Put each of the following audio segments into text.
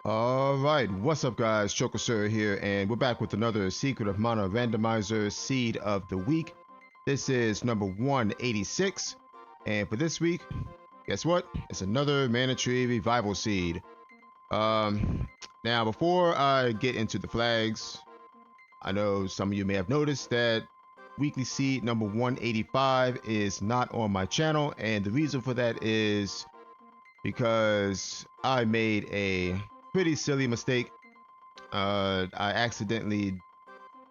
Alright, what's up guys, Choker Sir here, and we're back with another Secret of Mana Randomizer Seed of the Week. This is number 186, and for this week, guess what? It's another Mana Tree Revival Seed. Now before I get into the flags, I know some of you may have noticed that weekly seed number 185 is not on my channel, and the reason for that is because I made a pretty silly mistake. I accidentally,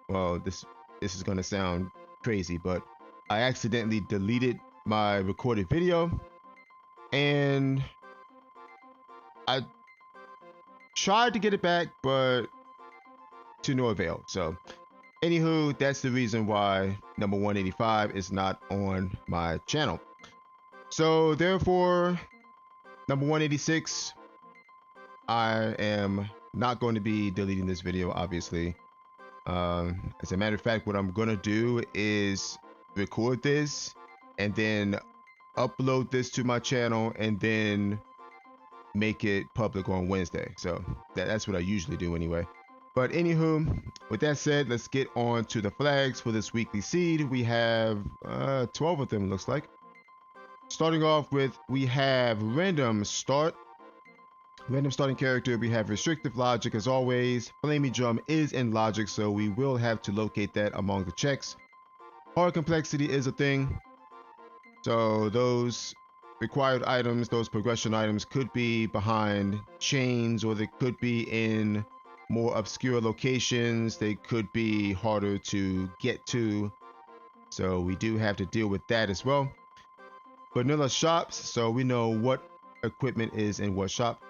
well, this is gonna sound crazy, but I accidentally deleted my recorded video, and I tried to get it back, but to no avail. So, anywho, that's the reason why number 185 is not on my channel. So, therefore, number 186, I am not going to be deleting this video, obviously. As a matter of fact, what I'm gonna do is record this and then upload this to my channel and then make it public on Wednesday. So that's what I usually do anyway. But anywho, with that said, let's get on to the flags for this weekly seed. We have 12 of them, looks like. Starting off with, we have random start. Random starting character, we have restrictive logic as always. Flamey drum is in logic, so we will have to locate that among the checks. Hard complexity is a thing. So those required items, those progression items could be behind chains, or they could be in more obscure locations. They could be harder to get to. So we do have to deal with that as well. Vanilla shops, so we know what equipment is in what shop.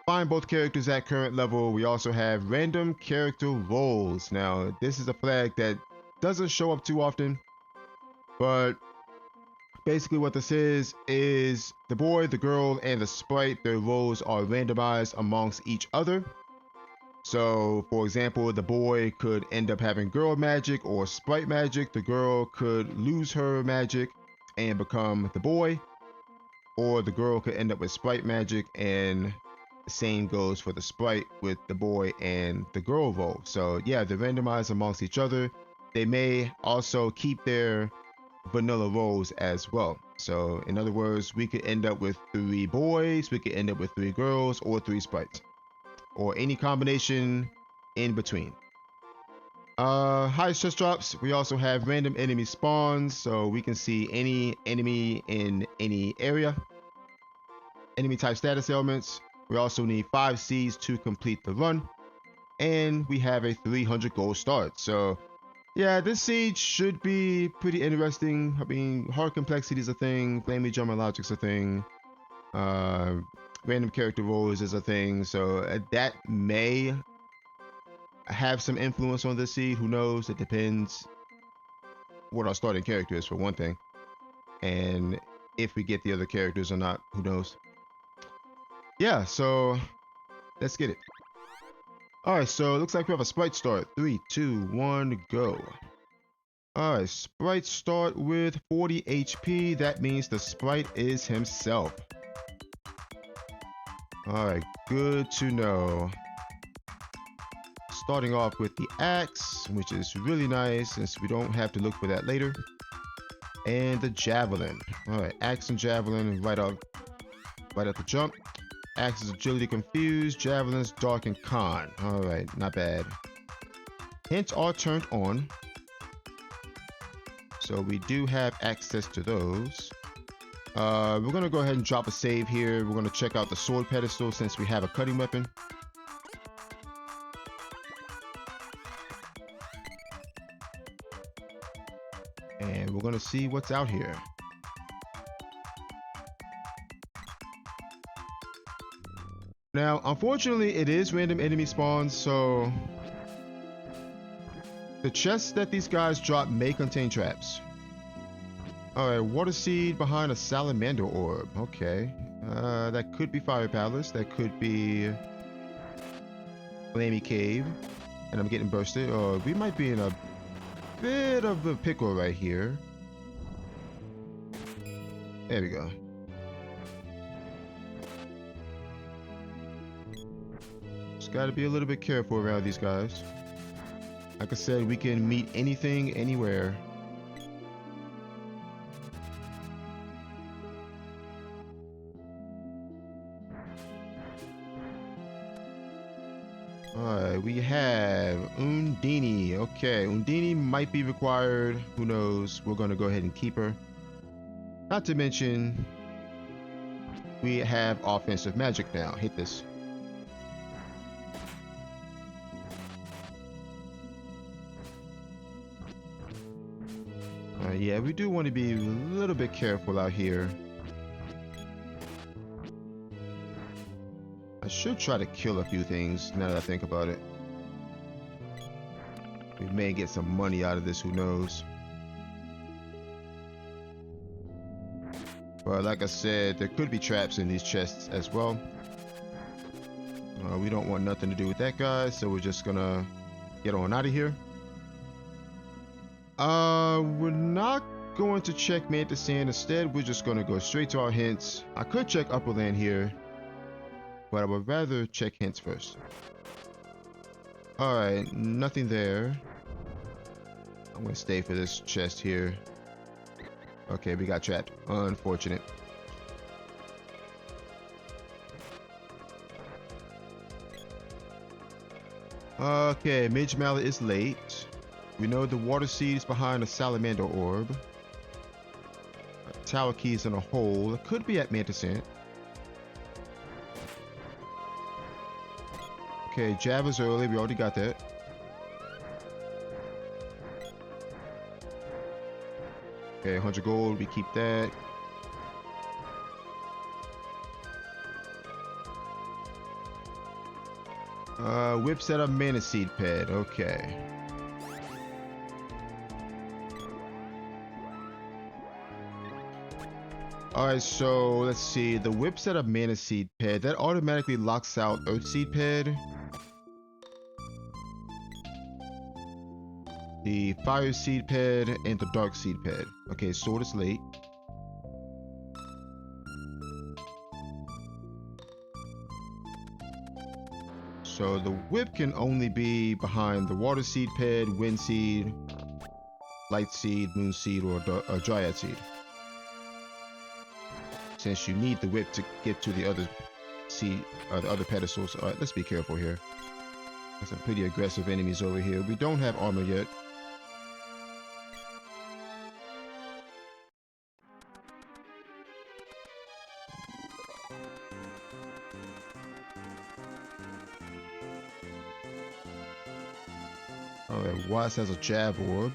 Find both characters at current level. We also have random character roles. Now, this is a flag that doesn't show up too often, but basically what this is the boy, the girl, and the sprite, their roles are randomized amongst each other. So, for example, the boy could end up having girl magic or sprite magic. The girl could lose her magic and become the boy, or the girl could end up with sprite magic, and the same goes for the sprite with the boy and the girl role. So yeah, they're randomized amongst each other. They may also keep their vanilla roles as well. So in other words, we could end up with 3 boys, we could end up with 3 girls, or 3 sprites, or any combination in between. High stress drops, we also have random enemy spawns, so we can see any enemy in any area. Enemy type status elements. We also need 5 seeds to complete the run, and we have a 300 gold start. So yeah, this seed should be pretty interesting. I mean, hard complexity is a thing, flamey drum and logic's a thing, random character roles is a thing, so that may have some influence on this seed. Who knows? It depends what our starting character is, for one thing, and if we get the other characters or not, who knows. Yeah, so let's get it. Alright, so it looks like we have a sprite start. 3, 2, 1, go. Alright, sprite start with 40 HP. That means the sprite is himself. Alright, good to know. Starting off with the axe, which is really nice since we don't have to look for that later. And the javelin. Alright, axe and javelin right at the jump. Axe is agility confused, javelins dark and con. Alright, not bad. Hints are turned on, so we do have access to those. We're gonna go ahead and drop a save here. We're gonna check out the sword pedestal since we have a cutting weapon. And we're gonna see what's out here. Now, unfortunately, it is random enemy spawns, so the chests that these guys drop may contain traps. Alright, water seed behind a salamander orb. Okay. That could be Fire Palace. That could be Flamey Cave. And I'm getting bursted. Or we might be in a bit of a pickle right here. There we go. Just gotta be a little bit careful around these guys. Like I said, we can meet anything, anywhere. Alright, we have Undini. Okay, Undini might be required. Who knows? We're gonna go ahead and keep her. Not to mention, we have offensive magic now. Hit this. Yeah, we do want to be a little bit careful out here. I should try to kill a few things now that I think about it. We may get some money out of this, who knows. But like I said, there could be traps in these chests as well. We don't want nothing to do with that guy, so we're just gonna get on out of here. We're not going to check Mantis Sand. Instead, we're just gonna go straight to our hints. I could check Upper Land here, but I would rather check hints first. Alright, nothing there. I'm gonna stay for this chest here. Okay, we got trapped. Unfortunate. Okay, Mage Mallet is late. We know the water seed is behind a salamander orb. Tower key is in a hole. It could be at Mantis Sand. Okay, Java's early. We already got that. Okay, 100 gold. We keep that. Whip set up mana seed pad. Okay. Alright, so let's see. The whip set up mana seed pad. That automatically locks out earth seed pad. The fire seed pad and the dark seed pad. Okay, sword is late. So the whip can only be behind the water seed pad, wind seed, light seed, moon seed, or dryad seed. Since you need the whip to get to the other seed, the other pedestals. Alright, let's be careful here. There's some pretty aggressive enemies over here. We don't have armor yet. Alright, Watts has a jab orb.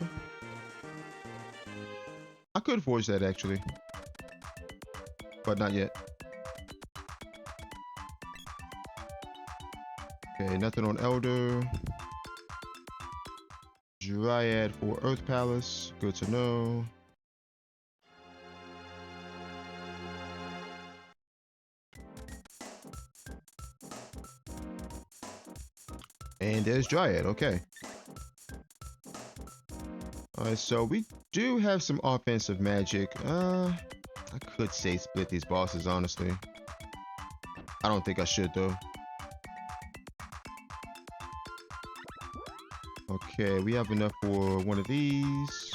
I could forge that actually, but not yet. Okay, nothing on Elder. Dryad for Earth Palace. Good to know. And there's Dryad, okay. Alright, so we do have some offensive magic. I could say split these bosses, honestly. I don't think I should, though. Okay, we have enough for one of these,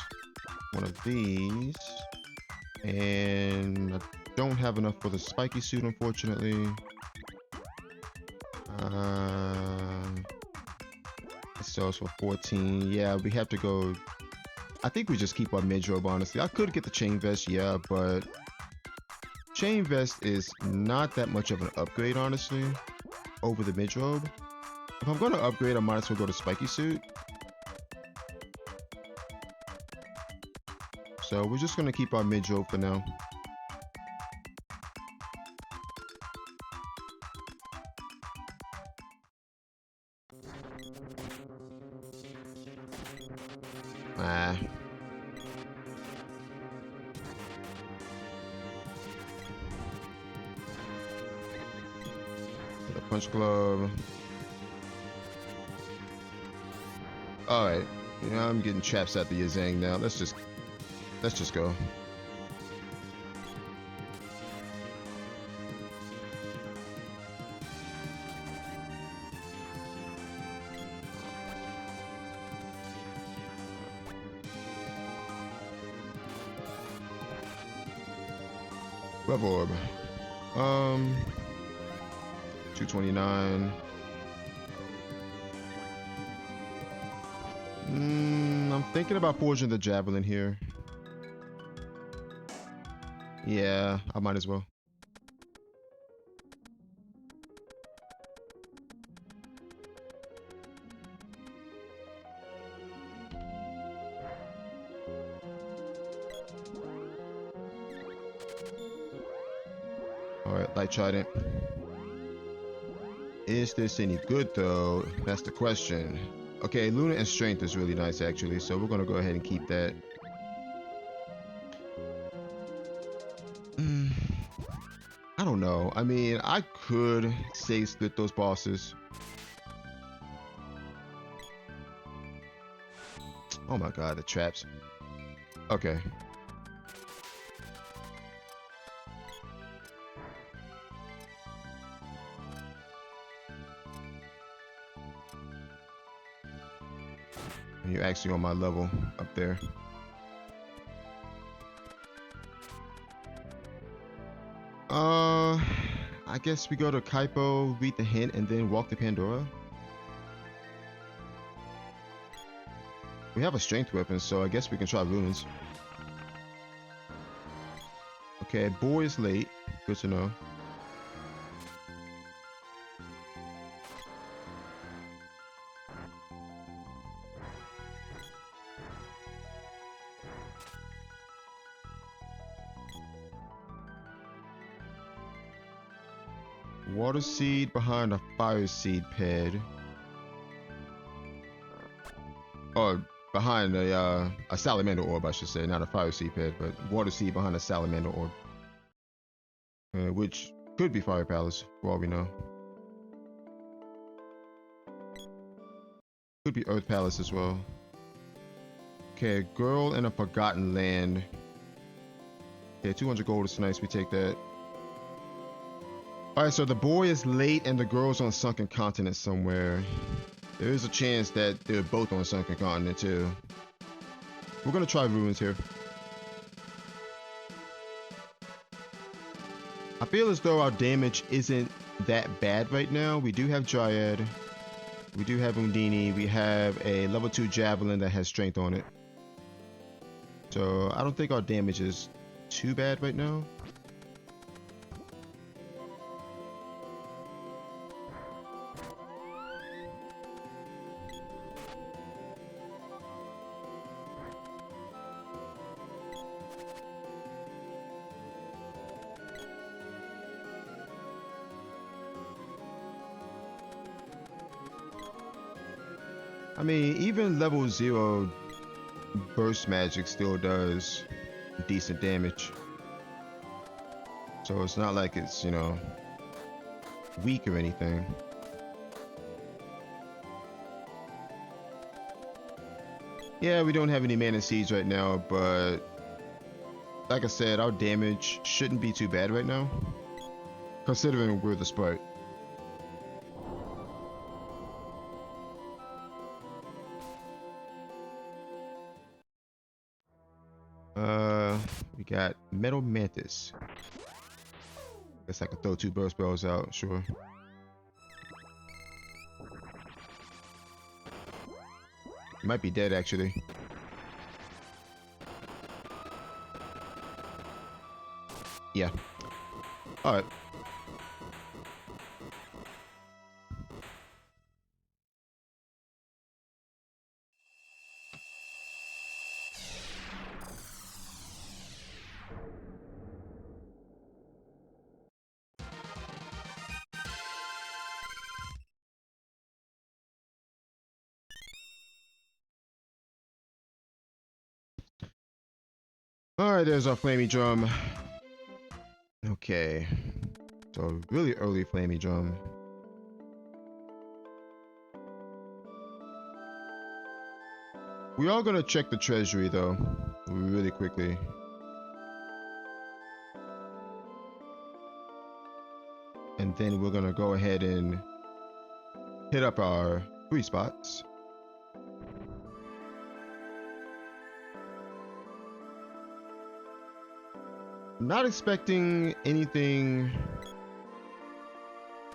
and I don't have enough for the spiky suit, unfortunately. It sells for 14. Yeah, we have to go. I think we just keep our mid-robe, honestly. I could get the chain vest, yeah, but chain vest is not that much of an upgrade, honestly, over the mid-robe. If I'm going to upgrade, I might as well go to spiky suit. So we're just going to keep our mid-robe for now. The punch glove. Alright. Yeah, I'm getting traps at the Yazang now. Let's just go. Level orb. 229. I'm thinking about forging the javelin here. Yeah, I might as well. Alright, light trident. Is this any good though? That's the question. Okay, Luna and Strength is really nice actually, so we're gonna go ahead and keep that. I don't know. I mean, I could say split those bosses. Oh my god, the traps. Okay. And you're actually on my level up there. I guess we go to Kaipo, read the hint, and then walk to Pandora. We have a strength weapon, so I guess we can try runes. Okay, boy is late. Good to know. Water seed behind a fire seed pad. Or behind a salamander orb, I should say. Not a fire seed pad, but water seed behind a salamander orb. Which could be Fire Palace, for all we know. Could be Earth Palace as well. Okay, Girl in a Forgotten Land. Okay, 200 gold is nice. We take that. Alright, so the boy is late and the girl's on Sunken Continent somewhere. There is a chance that they're both on Sunken Continent too. We're gonna try ruins here. I feel as though our damage isn't that bad right now. We do have Dryad. We do have Undini. We have a level 2 Javelin that has strength on it. So I don't think our damage is too bad right now. I mean, even level 0 burst magic still does decent damage. So it's not like it's, you know, weak or anything. Yeah, we don't have any mana seeds right now, but like I said, our damage shouldn't be too bad right now, considering we're the Sprite. We got Metal Mantis. Guess I could throw 2 burst spells out, sure. Might be dead actually. Yeah. Alright. Alright, there's our flaming drum. Okay. So really early flaming drum. We are gonna check the treasury though, really quickly. And then we're gonna go ahead and hit up our 3 spots. Not expecting anything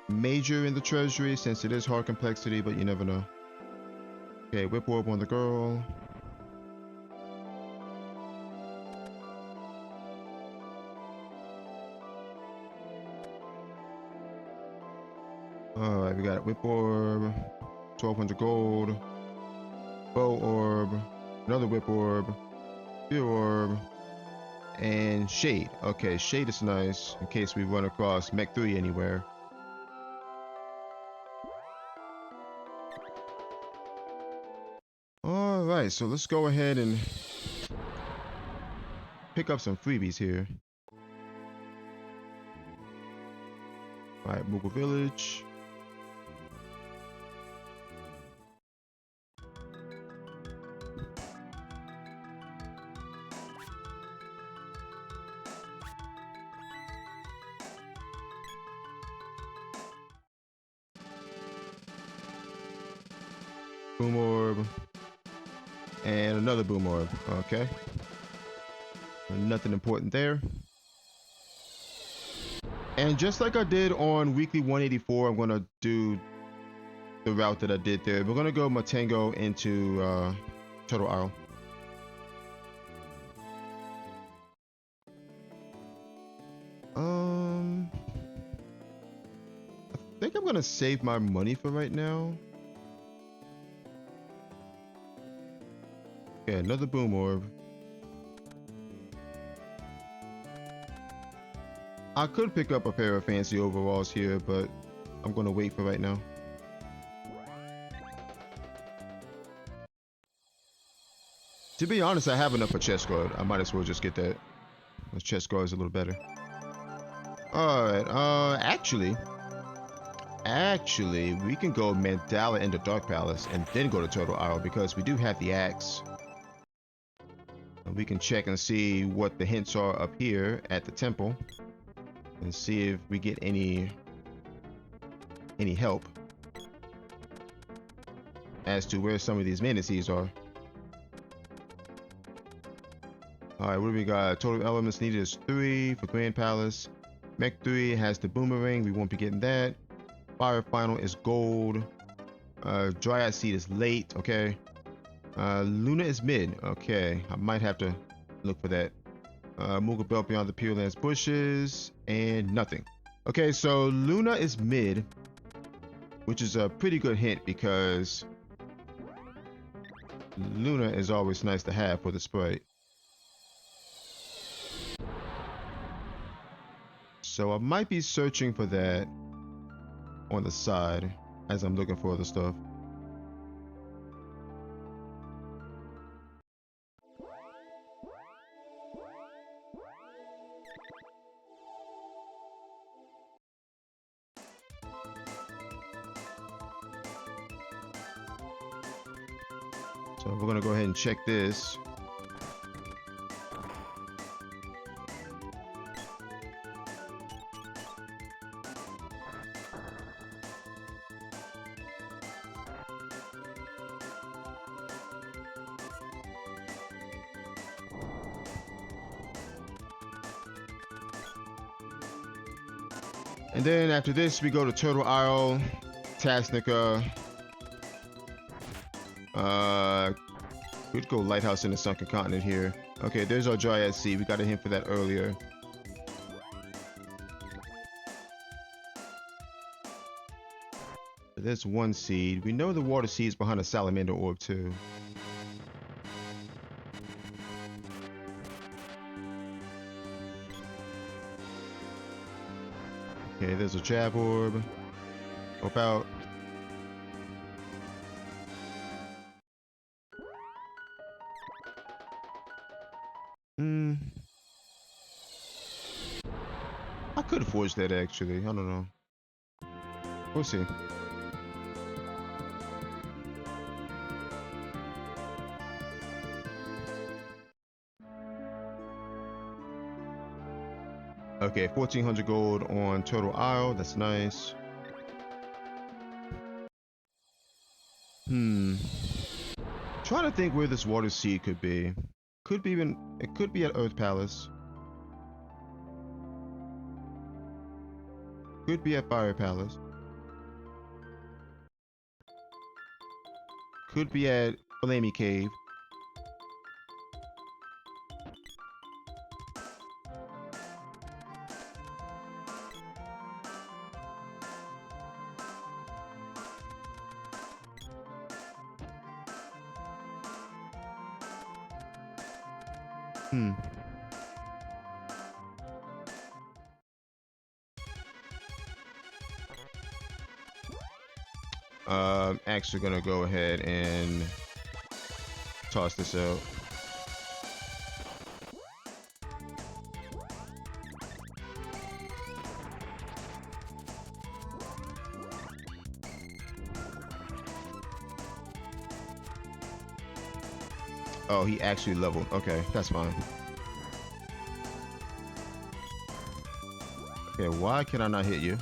major in the treasury since it is hard complexity, but you never know. Okay, whip orb on the girl. Alright, we got whip orb, 1200 gold, bow orb, another whip orb, spear orb, and shade. Okay, shade is nice in case we run across Mech 3 anywhere. Alright, so let's go ahead and pick up some freebies here. Alright, Moogle Village. Boom orb. And another boom orb. Okay. Nothing important there. And just like I did on weekly 184, I'm going to do the route that I did there. We're going to go Matango into Turtle Isle. I think I'm going to save my money for right now. Okay, another boom orb. I could pick up a pair of fancy overalls here, but I'm going to wait for right now. To be honest, I have enough for chest guard. I might as well just get that. The chest guard is a little better. Alright, actually, we can go Mandala into Dark Palace and then go to Turtle Isle because we do have the axe. And we can check and see what the hints are up here at the temple. And see if we get any help as to where some of these mantises are. Alright, what do we got? Total elements needed is 3 for Grand Palace. Mech 3 has the boomerang, we won't be getting that. Fire Final is gold. Dryad Seed is late, okay. Luna is mid, okay. I might have to look for that. Moogle Belt beyond the Pure Lands bushes, and nothing. Okay, so Luna is mid, which is a pretty good hint because Luna is always nice to have for the sprite. So I might be searching for that on the side as I'm looking for other stuff. So we're gonna go ahead and check this. And then after this, we go to Turtle Isle, Tasnica. We'd go Lighthouse in the Sunken Continent here. Okay, there's our Dryad Sea. We got a hint for that earlier. There's one seed. We know the water seed is behind a salamander orb too. Okay, there's a jab orb. Help out. I could forge that actually. I don't know. We'll see. Okay, 1400 gold on Turtle Isle. That's nice. Trying to think where this water seed could be. It could be at Earth Palace. Could be at Fire Palace. Could be at Flamey Cave. Actually gonna go ahead and toss this out. Oh, he actually leveled. Okay, that's fine. Okay, why can I not hit you?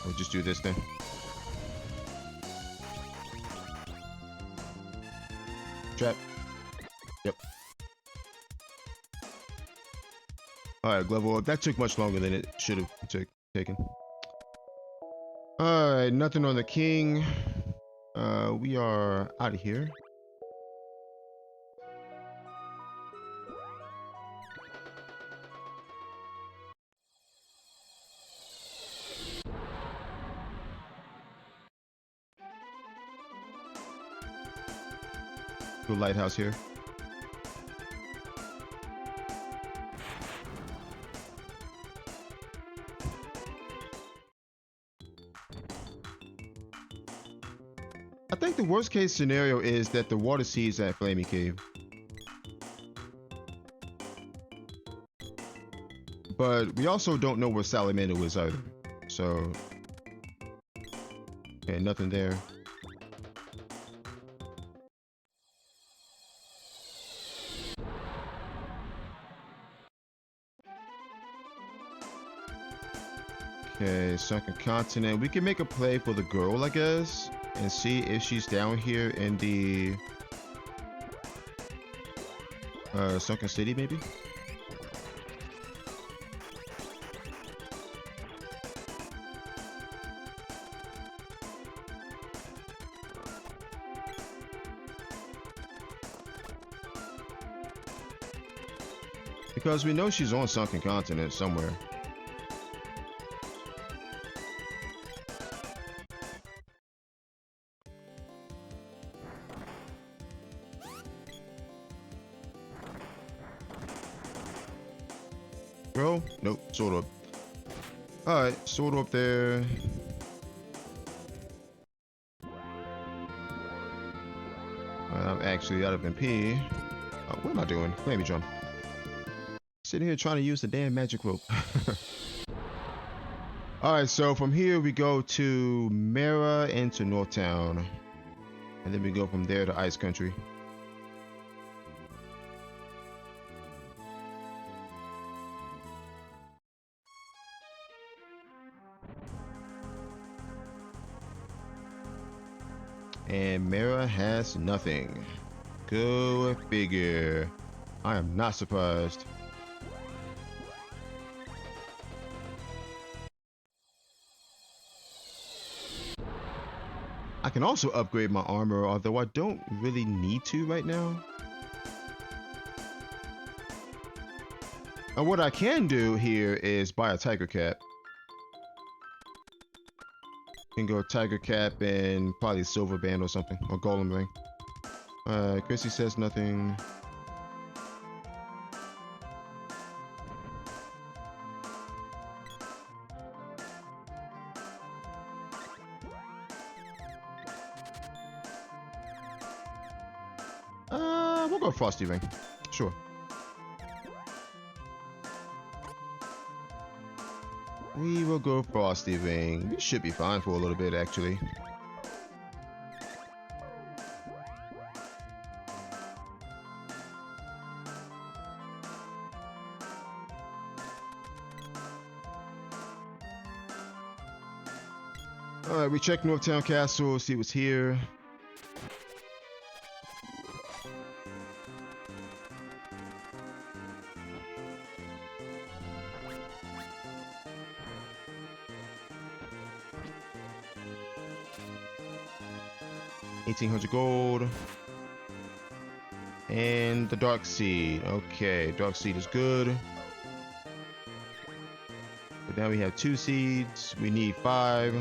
We'll just do this then. Trap. Yep. Alright, glove orb. That took much longer than it should have taken. Alright, nothing on the king. We are out of here. Good lighthouse here. I think the worst case scenario is that the water seeds at Flamey Cave. But we also don't know where Salamander was either. So, okay, nothing there. Okay, Sunken Continent. We can make a play for the girl, I guess, and see if she's down here in the Sunken City, maybe? Because we know she's on Sunken Continent somewhere. Bro? Nope, sword orb. Alright, sword orb there. I'm actually out of MP. What am I doing? Flamey Drum. Sitting here trying to use the damn magic rope. Alright, so from here we go to Mara into Northtown. And then we go from there to Ice Country. And Mara has nothing. Go figure. I am not surprised. I can also upgrade my armor, although I don't really need to right now. And what I can do here is buy a tiger cap. Can go tiger cap and probably silver band or something, or golem ring. Chrissy says nothing. We'll go Frosty Ring. Sure. We will go Frosty Ring. We should be fine for a little bit, actually. Alright, we check Northtown Castle, see what's here. 1800 gold. And the Dark Seed. Okay, Dark Seed is good. But now we have 2 seeds. We need 5.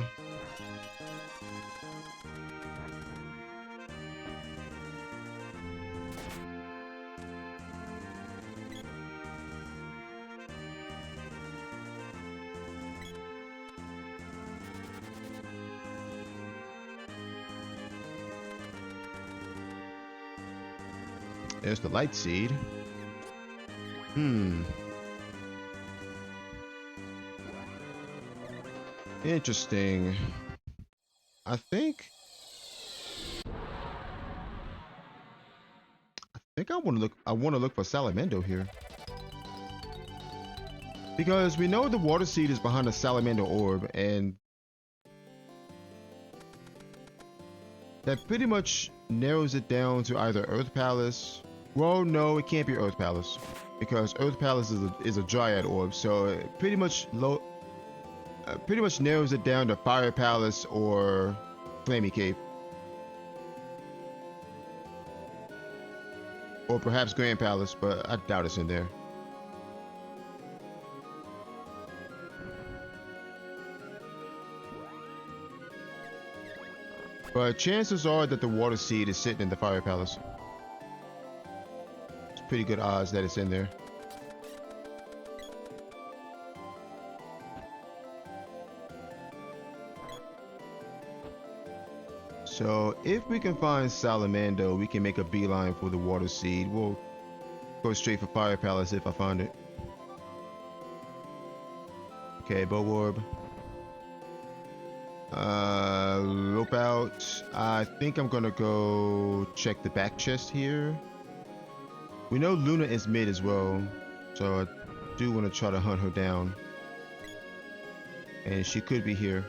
There's the Light Seed. Interesting. I think I want to look for Salamendo here. Because we know the Water Seed is behind the Salamander Orb, and that pretty much narrows it down to either Earth Palace. Well, no, it can't be Earth Palace, because Earth Palace is a Dryad Orb, so it pretty much narrows it down to Fire Palace or Flamey Cave. Or perhaps Grand Palace, but I doubt it's in there. But chances are that the Water Seed is sitting in the Fire Palace. It's pretty good odds that it's in there. So if we can find Salamando, we can make a beeline for the Water Seed. We'll go straight for Fire Palace if I find it. Okay, Bow Orb. Rope out. I think I'm gonna go check the back chest here. We know Luna is mid as well, so I do want to try to hunt her down. And she could be here.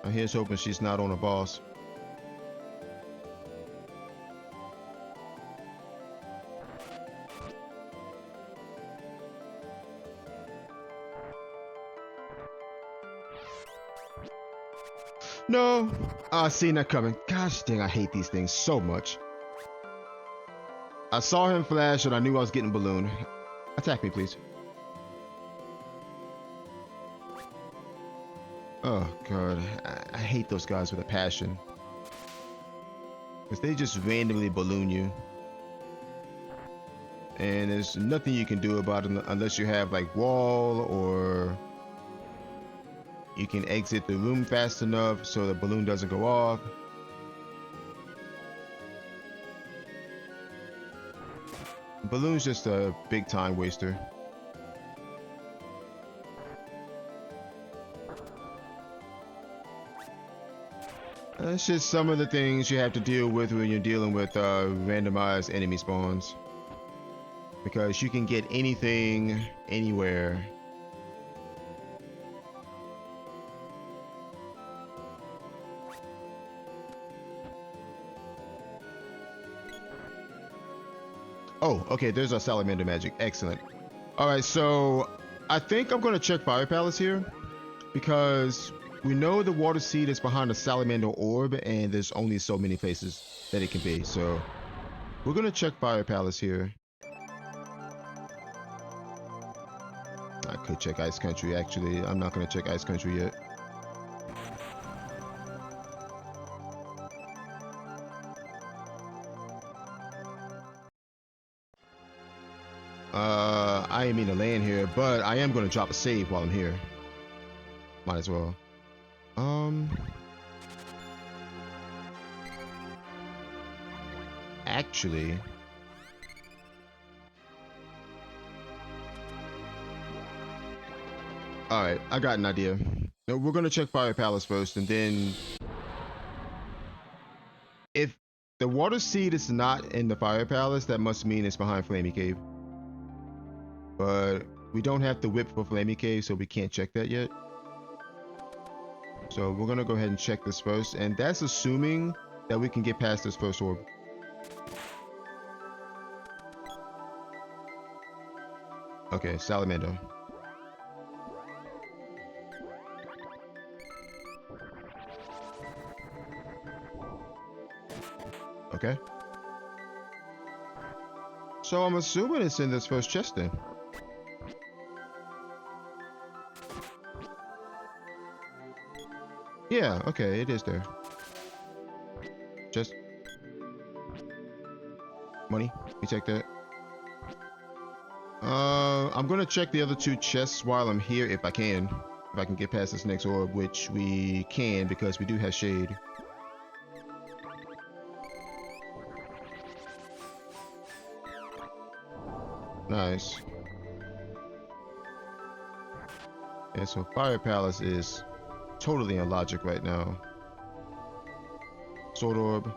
Here's hoping she's not on a boss. No, I seen that coming. Gosh dang, I hate these things so much. I saw him flash and I knew I was getting ballooned. Attack me, please. Oh god, I hate those guys with a passion. Because they just randomly balloon you. And there's nothing you can do about it unless you have like wall, or you can exit the room fast enough so the balloon doesn't go off. Balloon's just a big time waster. That's just some of the things you have to deal with when you're dealing with randomized enemy spawns. Because you can get anything, anywhere. Oh, okay, there's our Salamander magic. Excellent. Alright, so I think I'm going to check Fire Palace here, because we know the Water Seed is behind the Salamander Orb, and there's only so many places that it can be. So we're going to check Fire Palace here. I could check Ice Country, actually. I'm not going to check Ice Country yet. I didn't mean to land here, but I am going to drop a save while I'm here. Might as well. Actually, alright, I got an idea. No, we're gonna check Fire Palace first, and then if the Water Seed is not in the Fire Palace, that must mean it's behind Flamey Cave. But we don't have the whip for Flamey Cave, so we can't check that yet. So we're gonna go ahead and check this first, and that's assuming that we can get past this first orb. Okay, Salamander. Okay. So I'm assuming it's in this first chest then. Yeah, okay, it is there. Just money. We take that. I'm gonna check the other two chests while I'm here if I can. If I can get past this next orb, which we can because we do have shade. Nice. And so Fire Palace is totally in logic right now. Sword Orb.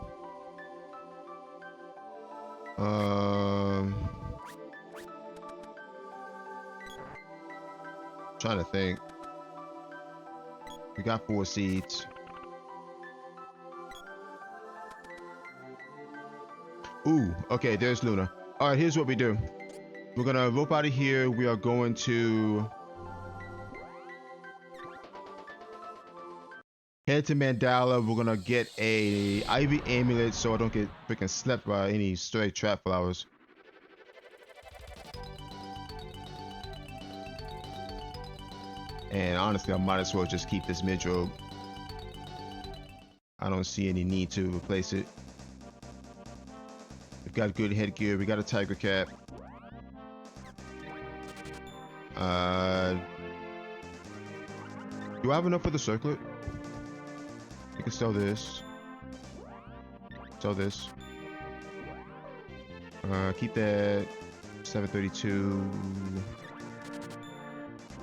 Trying to think. We got 4 seeds. Ooh, okay, there's Luna. All right, here's what we do. We're gonna rope out of here. We are going to head to Mandala. We're gonna get a Ivy amulet so I don't get freaking slept by any stray trap flowers. And honestly, I might as well just keep this mid-robe. I don't see any need to replace it. We've got good headgear. We got a tiger cap. Do I have enough for the circlet? You can sell this. Sell this. Keep that. 732.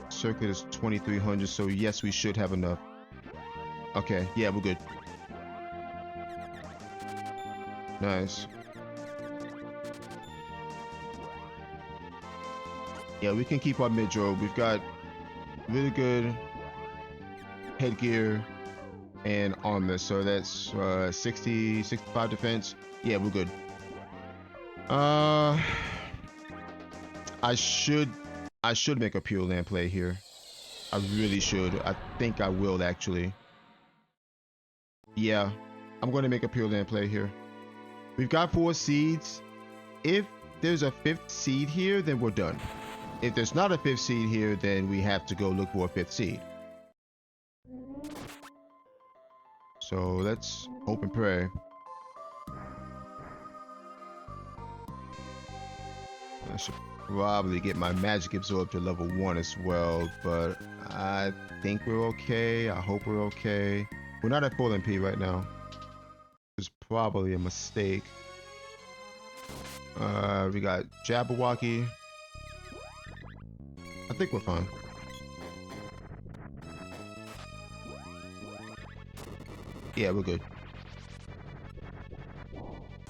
Circuit is 2300, so yes, we should have enough. Okay, yeah, we're good. Nice. Yeah, we can keep our mid-robe. We've got really good headgear and armor, so that's 60, 65 defense. Yeah, we're good. I should make a Pure Land play here. I really should. I think I will actually. Yeah, I'm going to make a Pure Land play here. We've got 4 seeds. If there's a 5th seed here, then we're done. If there's not a 5th seed here, then we have to go look for a 5th seed. So let's hope and pray. I should probably get my magic absorb to level 1 as well, but I think we're okay. I hope we're okay. We're not at full MP right now. It's probably a mistake. We got Jabberwocky. I think we're fine. Yeah, we're good.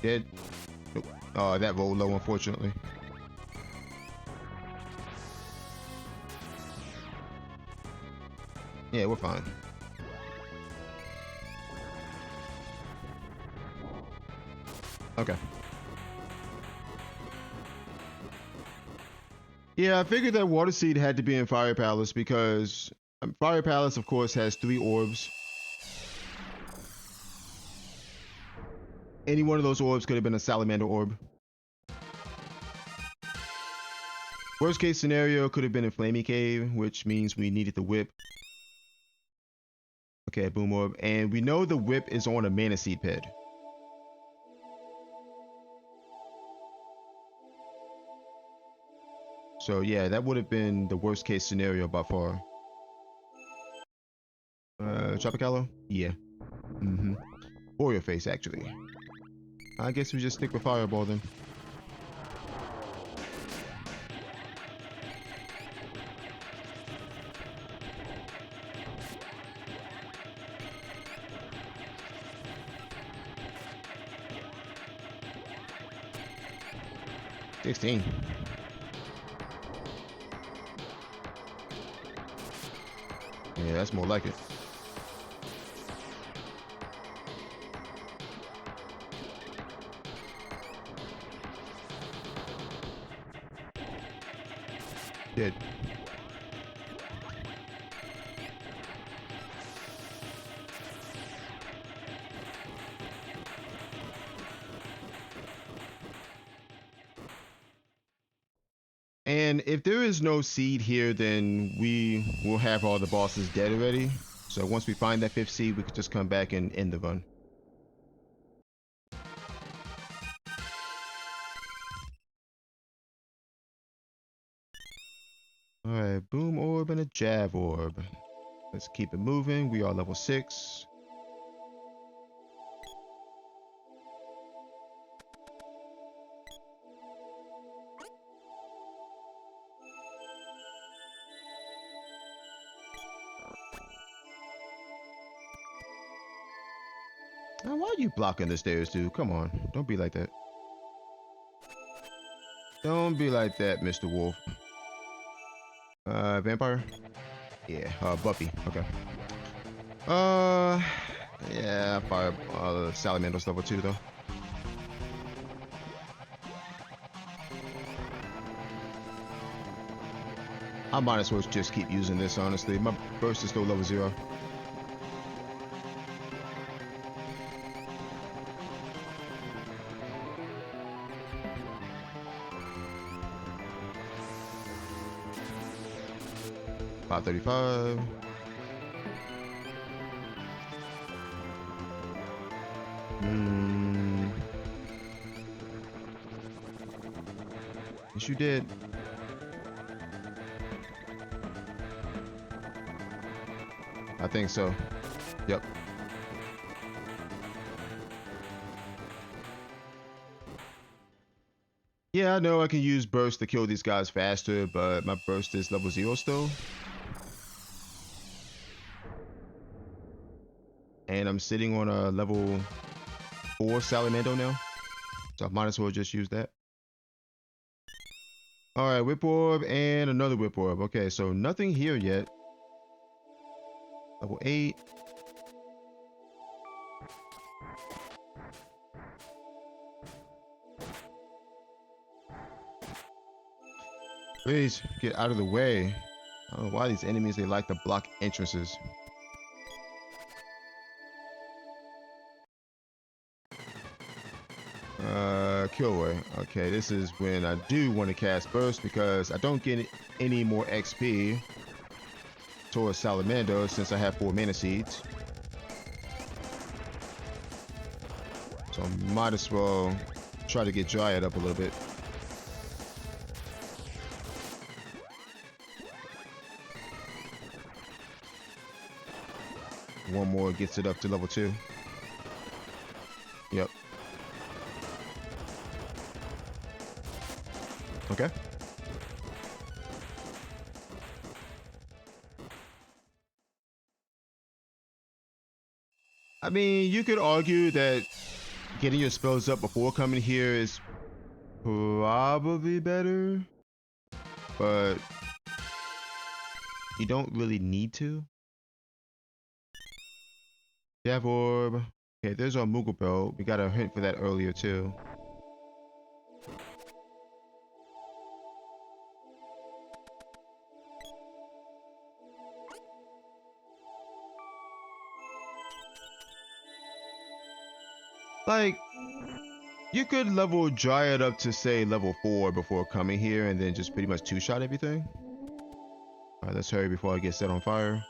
Dead. Nope. Oh, that rolled low, unfortunately. Yeah, we're fine. Okay. Yeah, I figured that Water Seed had to be in Fire Palace because Fire Palace, of course, has 3 orbs. Any one of those orbs could have been a Salamander orb. Worst case scenario could have been a Flamey Cave, which means we needed the whip. Okay, Boom Orb. And we know the whip is on a Mana Seed pad. So yeah, that would have been the worst case scenario by far. Tropicalo? Yeah. Or your face, actually. I guess we just stick with Fireball then. $16. Yeah, that's more like it. Dead. And if there is no seed here, then we will have all the bosses dead already. So once we find that 5th seed, we could just come back and end the run. Alright, boom orb and a jab orb. Let's keep it moving. We are level 6. Now, why are you blocking the stairs, dude? Come on. Don't be like that. Don't be like that, Mr. Wolf. Vampire? Yeah, Buffy. Okay. Yeah, fire. Salamander's level 2, though. I might as well just keep using this, honestly. My burst is still level 0. $535. Yes, you did. I think so. Yep. Yeah, I know I can use burst to kill these guys faster, but my burst is level 0 still. And I'm sitting on a level 4 Salamander now. So I might as well just use that. Alright, whip orb and another whip orb. Okay, so nothing here yet. Level 8. Please get out of the way. I don't know why these enemies, they like to block entrances. Killway. Okay, this is when I do want to cast burst because I don't get any more XP towards Salamander since I have 4 mana seeds. So I might as well try to get Dryad up a little bit. One more gets it up to level 2. Yep. Okay. I mean, you could argue that getting your spells up before coming here is probably better, but you don't really need to. Jab orb. Okay, there's our Moogle belt. We got a hint for that earlier too. Like, you could level Dryad up to say level 4 before coming here and then just pretty much 2-shot everything. Alright, let's hurry before I get set on fire.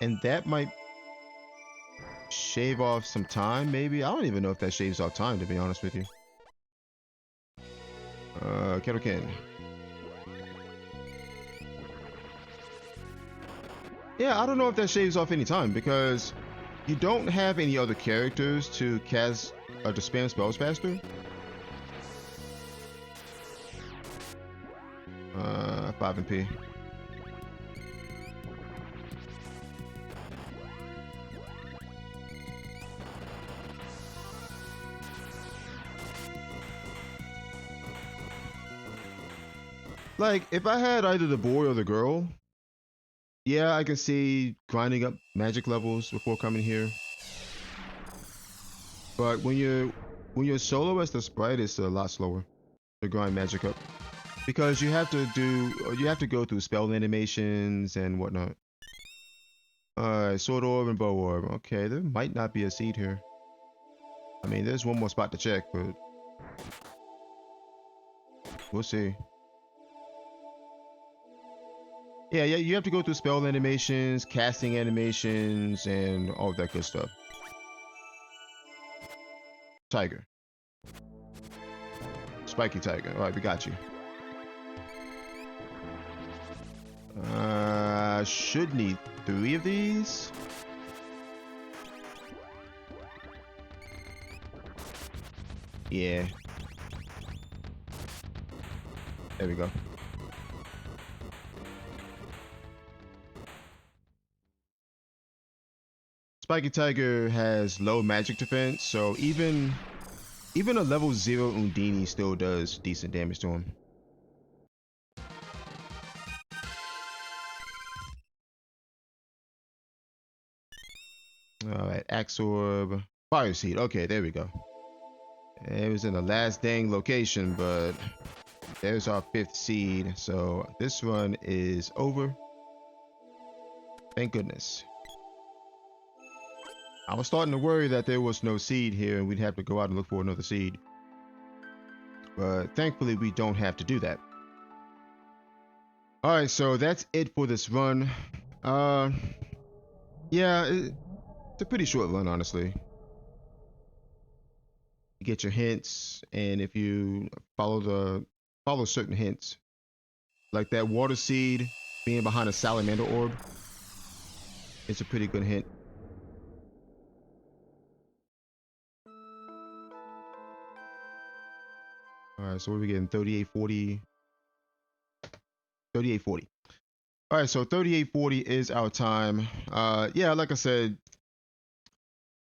And that might shave off some time, maybe? I don't even know if that shaves off time, to be honest with you. Kettlekin. Yeah, I don't know if that shaves off any time because you don't have any other characters to cast or to spam spells faster. 5 MP. Like, if I had either the boy or the girl, yeah, I can see grinding up magic levels before coming here. But when you're solo as the sprite, it's a lot slower to grind magic up because you have to go through spell animations and whatnot. Alright, sword orb and bow orb. Okay, there might not be a seed here. I mean, there's one more spot to check, but We'll see. Yeah, you have to go through spell animations, casting animations, and all that good stuff. Tiger. Spiky tiger. All right, we got you. Should need 3 of these. Yeah. There we go. Spiky tiger has low magic defense, so even a level 0 Undini still does decent damage to him. Alright, Axe Orb. Fire Seed. Okay, there we go. It was in the last dang location, but there's our 5th seed. So this run is over. Thank goodness. I was starting to worry that there was no seed here and we'd have to go out and look for another seed. But thankfully we don't have to do that. Alright, so that's it for this run. Yeah, it's a pretty short run, honestly. You get your hints, and if you follow certain hints, like that water seed being behind a salamander orb, it's a pretty good hint. Alright, so what are we getting? 3840. 3840. Alright, so 3840 is our time. Yeah, like I said,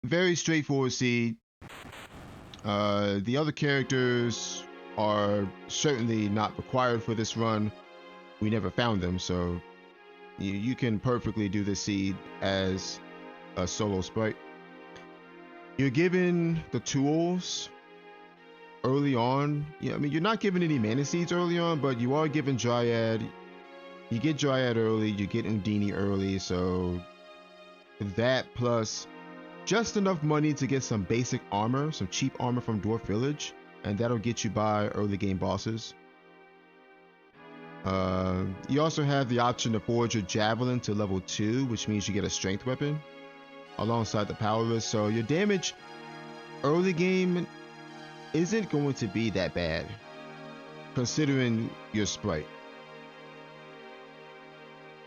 very straightforward seed. The other characters are certainly not required for this run. We never found them, so you can perfectly do this seed as a solo sprite. You're given the tools early on. Yeah, I mean, you're not given any mana seeds early on, but you are given Dryad. You get Dryad early, you get Undini early, so that plus just enough money to get some basic armor, some cheap armor from Dwarf Village, and that'll get you by early game bosses. You also have the option to forge your Javelin to level 2, which means you get a strength weapon alongside the powerless, so your damage early game isn't going to be that bad considering your sprite.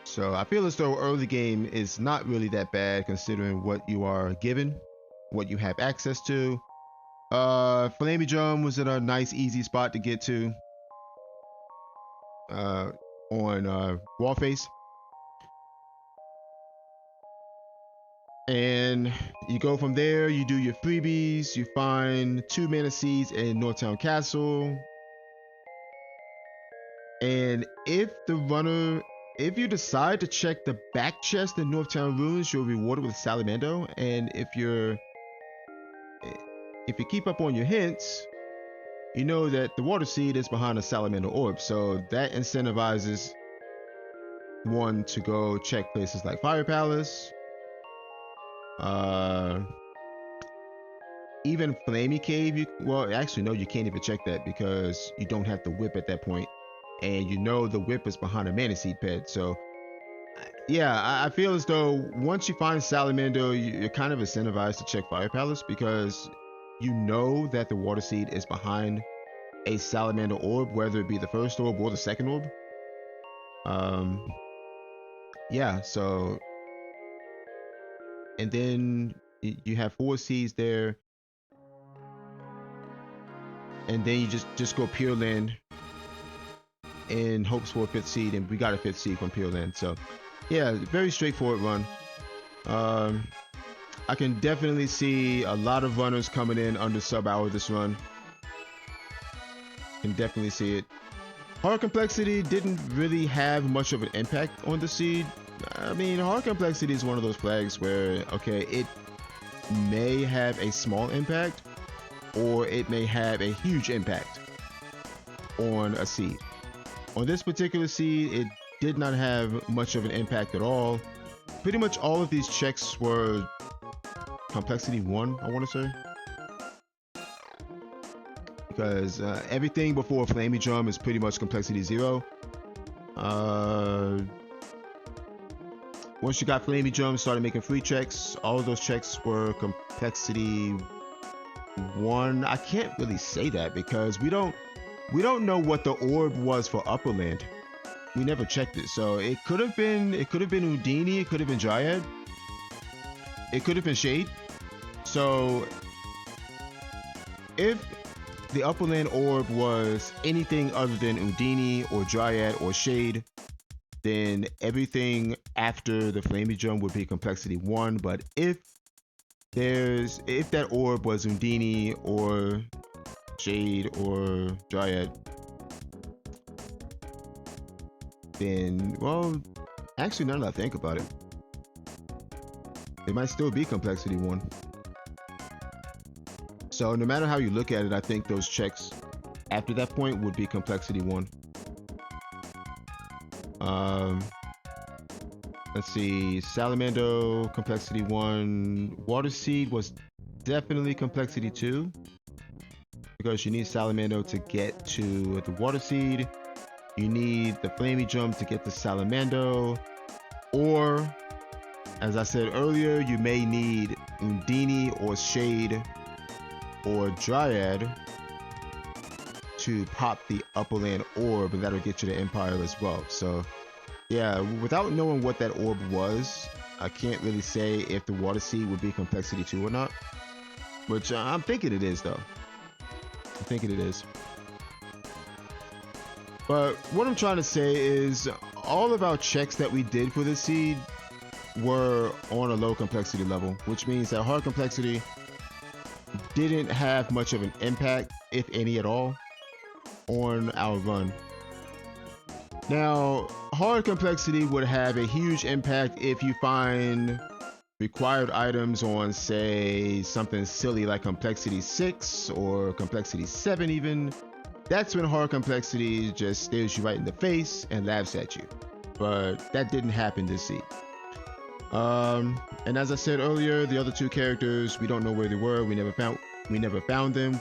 So I feel as though early game is not really that bad considering what you are given, what you have access to. Flamey Drum was in a nice easy spot to get to on Wallface. And you go from there, you do your freebies, you find 2 mana seeds in Northtown Castle. And if you decide to check the back chest in Northtown Ruins, you're rewarded with Salamando. And if you keep up on your hints, you know that the water seed is behind a salamander orb, so that incentivizes one to go check places like Fire Palace, even Flamey Cave. Well, actually no, you can't even check that because you don't have the whip at that point, and you know the whip is behind a mana seed ped. So yeah, I feel as though once you find Salamander, you're kind of incentivized to check Fire Palace because you know that the water seed is behind a salamander orb, whether it be the first orb or the second orb. Yeah, so and then you have 4 seeds there, and then you just go Pure Land in hopes for a 5th seed, and we got a 5th seed from Pure Land. So yeah, very straightforward run. I can definitely see a lot of runners coming in under sub-hour this run. Can definitely see it. Hard complexity didn't really have much of an impact on the seed. I mean, hard complexity is one of those flags where, okay, it may have a small impact or it may have a huge impact on a seed. On this particular seed, it did not have much of an impact at all. Pretty much all of these checks were complexity 1, I want to say. because everything before Flamey Drum is pretty much complexity 0. Once you got Flamey Drum, started making free checks. All of those checks were complexity 1. I can't really say that because we don't know what the orb was for Upperland. We never checked it, so it could have been Houdini, it could have been Dryad, it could have been Shade. So if the Upperland orb was anything other than Houdini or Dryad or Shade, then everything after the Flamey Drum would be complexity 1. But if that orb was Houdini or Shade or Dryad, then, well, actually, now that I think about it, it might still be complexity 1. So no matter how you look at it, I think those checks after that point would be complexity 1. Let's see, Salamando, complexity 1. Water Seed was definitely complexity 2, because you need Salamando to get to the Water Seed. You need the Flamey Drum to get the Salamando, or, as I said earlier, you may need Houdini or Shade or Dryad to pop the Upperland orb, and that'll get you the Empire as well. So yeah, without knowing what that orb was, I can't really say if the Water Seed would be complexity 2 or not, which I'm thinking it is though. I'm thinking it is. But what I'm trying to say is all of our checks that we did for this seed were on a low complexity level, which means that hard complexity didn't have much of an impact, if any at all, on our run. Now, hard complexity would have a huge impact if you find required items on, say, something silly like complexity 6 or complexity 7 even. That's when hard complexity just stares you right in the face and laughs at you. But that didn't happen this seed. And as I said earlier, the other two characters, we don't know where they were. We never found them.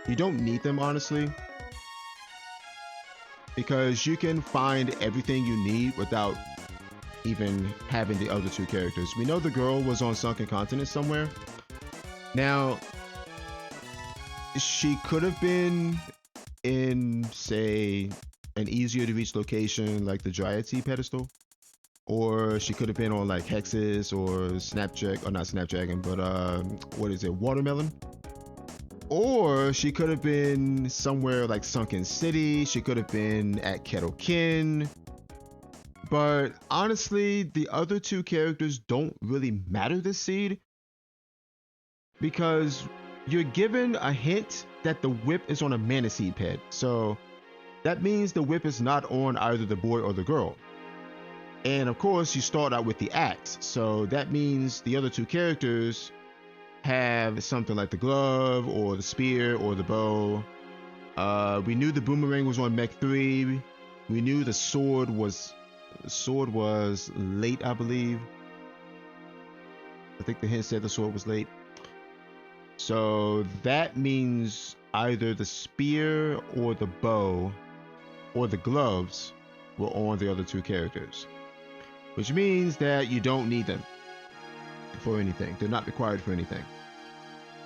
You don't need them, honestly, because you can find everything you need without even having the other two characters. We know the girl was on Sunken Continent somewhere. Now, she could have been in, say, an easier to reach location like the Dryad Sea pedestal, or she could have been on like Hexes or Snapdragon, or not Snapdragon, but what is it, Watermelon? Or she could have been somewhere like Sunken City. She could have been at Kettlekin. But honestly, the other two characters don't really matter this seed, because you're given a hint that the whip is on a Mana Seed ped. So that means the whip is not on either the boy or the girl. And of course, you start out with the axe. So that means the other two characters have something like the glove or the spear or the bow. We knew the boomerang was on Mech 3. We knew the sword was late, I believe. I think the hint said the sword was late. So that means either the spear or the bow or the gloves were on the other two characters, which means that you don't need them for anything. They're not required for anything.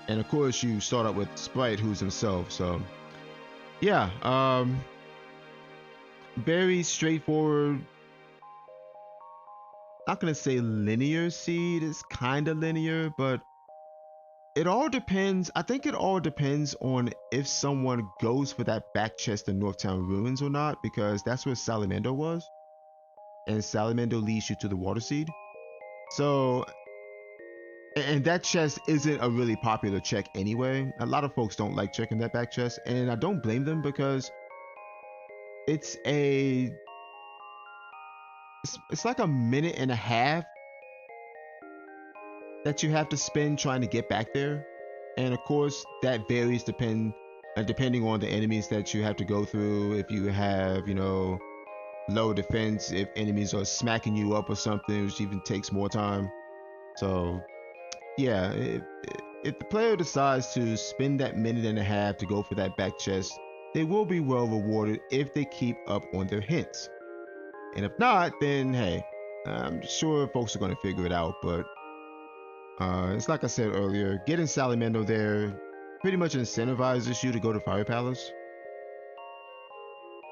And of course, you start out with Sprite, who's himself. So yeah, very straightforward. Not gonna say linear seed. It's kind of linear, but it all depends. I think it all depends on if someone goes for that back chest in Northtown Ruins or not, because that's where Salamando was, and Salamando leads you to the Water Seed. So, and that chest isn't a really popular check anyway. A lot of folks don't like checking that back chest, and I don't blame them, because it's like a minute and a half that you have to spend trying to get back there. And of course, that varies depending on the enemies that you have to go through. If you have, low defense, if enemies are smacking you up or something, which even takes more time. So yeah, if the player decides to spend that minute and a half to go for that back chest, they will be well rewarded if they keep up on their hints. And if not, then hey, I'm sure folks are going to figure it out. But it's like I said earlier, getting Salamander there pretty much incentivizes you to go to Fire Palace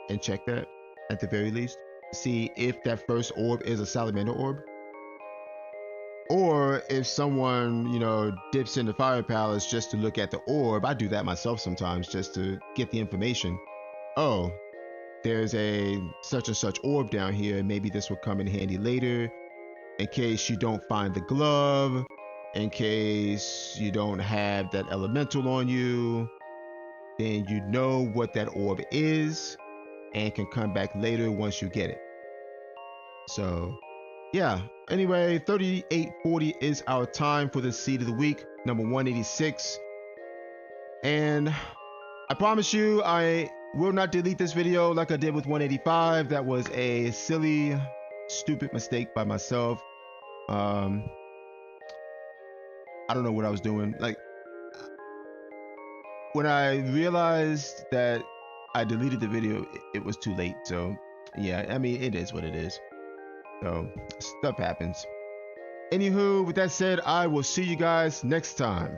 and check that at the very least. See if that first orb is a Salamander orb. Or if someone, dips into Fire Palace just to look at the orb. I do that myself sometimes just to get the information. Oh, there's a such and such orb down here. Maybe this will come in handy later in case you don't find the glove, in case you don't have that elemental on you. Then you know what that orb is and can come back later once you get it. So yeah, anyway, 3840 is our time for the seed of the week, number 186. And I promise you, I will not delete this video like I did with 185. That was a silly, stupid mistake by myself. I don't know what I was doing. Like, when I realized that I deleted the video, it was too late. So yeah, I mean, it is what it is. So stuff happens. Anywho, with that said, I will see you guys next time.